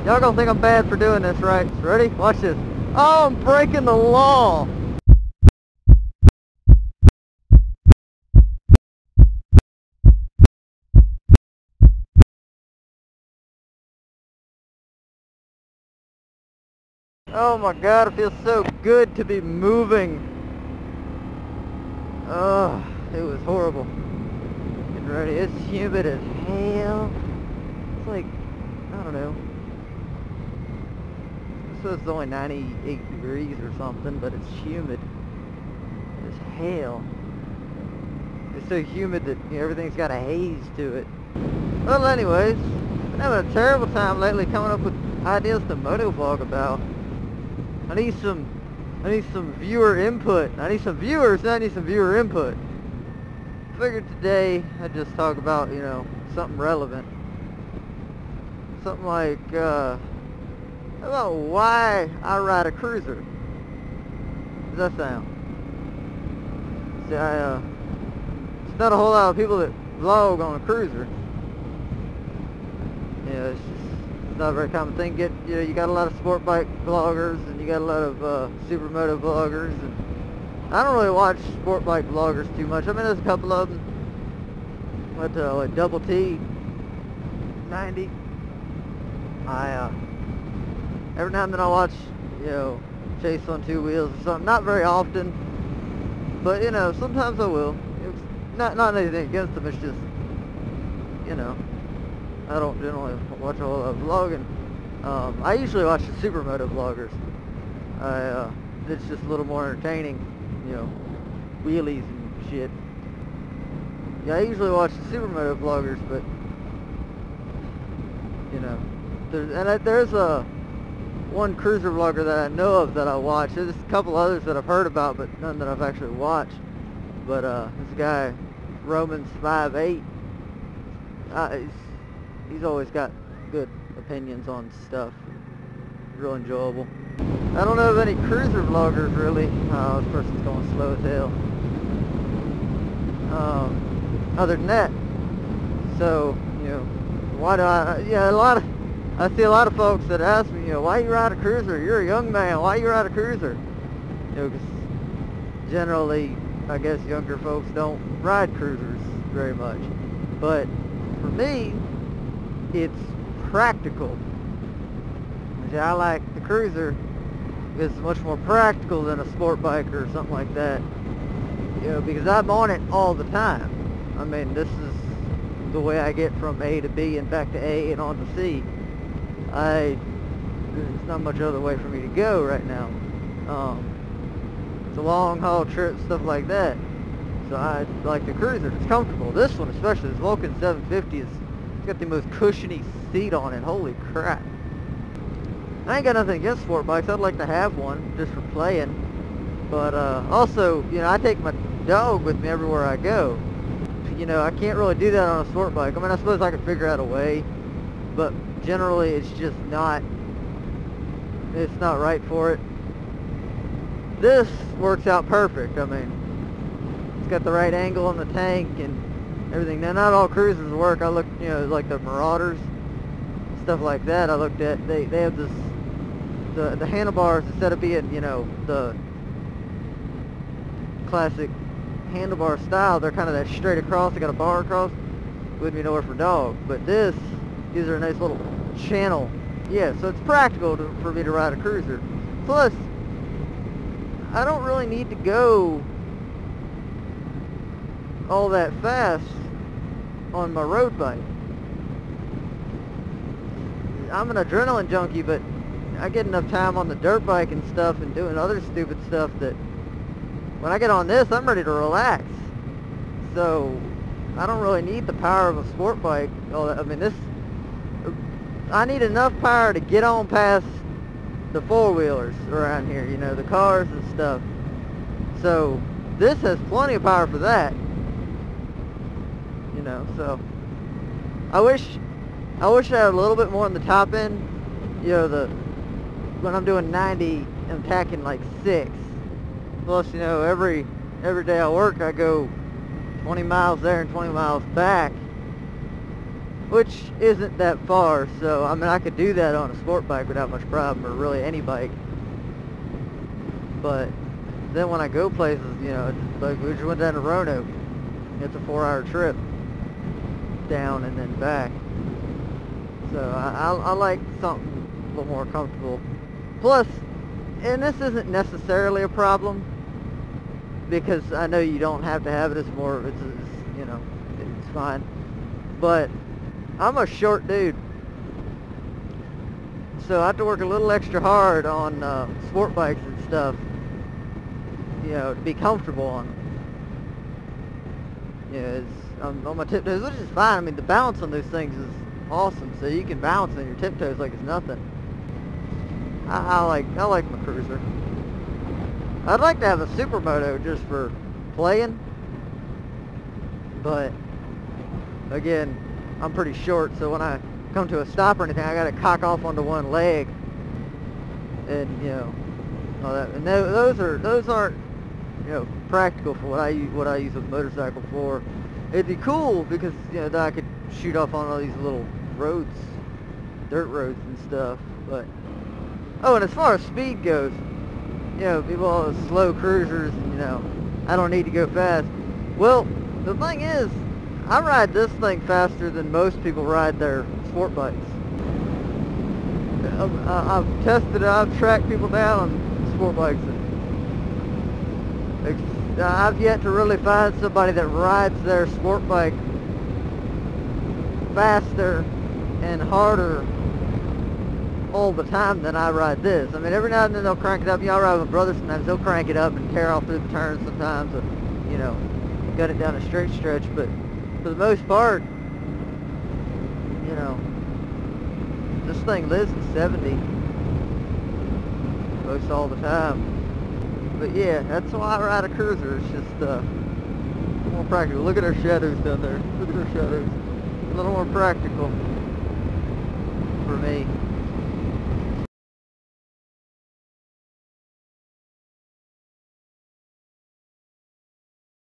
Y'all gonna think I'm bad for doing this, right? Ready? Watch this. Oh, I'm breaking the law. Oh my God, it feels so good to be moving. Oh, it was horrible. Getting ready. It's humid as hell. It's like, I don't know. So it's only 98 degrees or something, but it's humid as hell. It's so humid that, you know, everything's got a haze to it. Well, anyways, been having a terrible time lately coming up with ideas to motovlog about. I need some viewer input. I need some viewers, and I need some viewer input. Figured today I'd just talk about, you know, something relevant. Something like, about why I ride a cruiser. Does that sound? See, there's not a whole lot of people that vlog on a cruiser. Yeah, it's not a very common thing. You know, you got a lot of sport bike vloggers, and you got a lot of supermoto vloggers, and I don't really watch sport bike vloggers too much. I mean, there's a couple of them. But like Double T 90. Every now and then I watch, you know, Chase on Two Wheels or something. Not very often, but you know, sometimes I will. It's not anything against them. It's just, you know, I don't generally watch a whole lot of vlogging. I usually watch the supermoto vloggers. It's just a little more entertaining, you know, wheelies and shit. Yeah, I usually watch the supermoto vloggers, but you know, there's one cruiser vlogger that I know of that I watch. There's a couple others that I've heard about, but none that I've actually watched. But this guy, Romans 5'8", he's always got good opinions on stuff. Real enjoyable. I don't know of any cruiser vloggers really. Oh, this person's going slow as hell. Other than that, so, you know, why do I, yeah, I see a lot of folks that ask me, you know, why you ride a cruiser? You're a young man, why you ride a cruiser? You know, because generally, I guess younger folks don't ride cruisers very much. But for me, it's practical. I like the cruiser because it's much more practical than a sport bike or something like that. You know, because I'm on it all the time. I mean, this is the way I get from A to B and back to A and on to C. There's not much other way for me to go right now. It's a long haul trip, stuff like that. So I like the cruiser. It's comfortable. This one especially, this Vulcan 750 it's got the most cushiony seat on it. Holy crap. I ain't got nothing against sport bikes. I'd like to have one just for playing. But also, you know, I take my dog with me everywhere I go. You know, I can't really do that on a sport bike. I mean, I suppose I could figure out a way, but generally it's just not right for it. This works out perfect. I mean, it's got the right angle on the tank and everything. Now, not all cruisers work. I looked, you know, like the Marauders, stuff like that. I looked at, they have this, the handlebars, instead of being, you know, the classic handlebar style, they're kind of that straight across. They got a bar across. Wouldn't be nowhere for dogs. But these are a nice little channel. Yeah, so it's practical for me to ride a cruiser. Plus, I don't really need to go all that fast on my road bike. I'm an adrenaline junkie, but I get enough time on the dirt bike and stuff and doing other stupid stuff that when I get on this, I'm ready to relax. So I don't really need the power of a sport bike. I mean, I need enough power to get on past the four-wheelers around here, you know, the cars and stuff. So this has plenty of power for that. You know, so I wish I had a little bit more on the top end. You know, when I'm doing 90, I'm tacking like 6. Plus, you know, every day I work, I go 20 miles there and 20 miles back. which isn't that far. So I mean, I could do that on a sport bike without much problem, or really any bike. But then when I go places, you know, it's like we just went down to Roanoke. It's a 4-hour trip down and then back. So I like something a little more comfortable. Plus, and this isn't necessarily a problem, because I know you don't have to have it. It's more, it's you know, it's fine. But I'm a short dude, so I have to work a little extra hard on sport bikes and stuff, you know, to be comfortable on them. You know, it's on my tiptoes, which is fine. I mean, the balance on those things is awesome, so you can balance on your tiptoes like it's nothing. I like my Cruiser. I'd like to have a supermoto just for playing, but again, I'm pretty short, so when I come to a stop or anything, I gotta cock off onto one leg, and you know, all that. And those aren't, you know, practical for what I use a motorcycle for. It'd be cool because, you know, then I could shoot off on all these little roads, dirt roads and stuff. But oh, and as far as speed goes, you know, people all the slow cruisers, you know, I don't need to go fast. Well, the thing is, I ride this thing faster than most people ride their sport bikes. I've tested it, I've tracked people down on sport bikes. I've yet to really find somebody that rides their sport bike faster and harder all the time than I ride this. I mean, every now and then they'll crank it up. You know, I ride with my brother sometimes. They'll crank it up and tear off through the turns sometimes, or, you know, gut it down a straight stretch. But for the most part, you know, this thing lives at 70 most all the time. But yeah, that's why I ride a Cruiser. It's just more practical. Look at our shadows down there. Look at our shadows. A little more practical for me.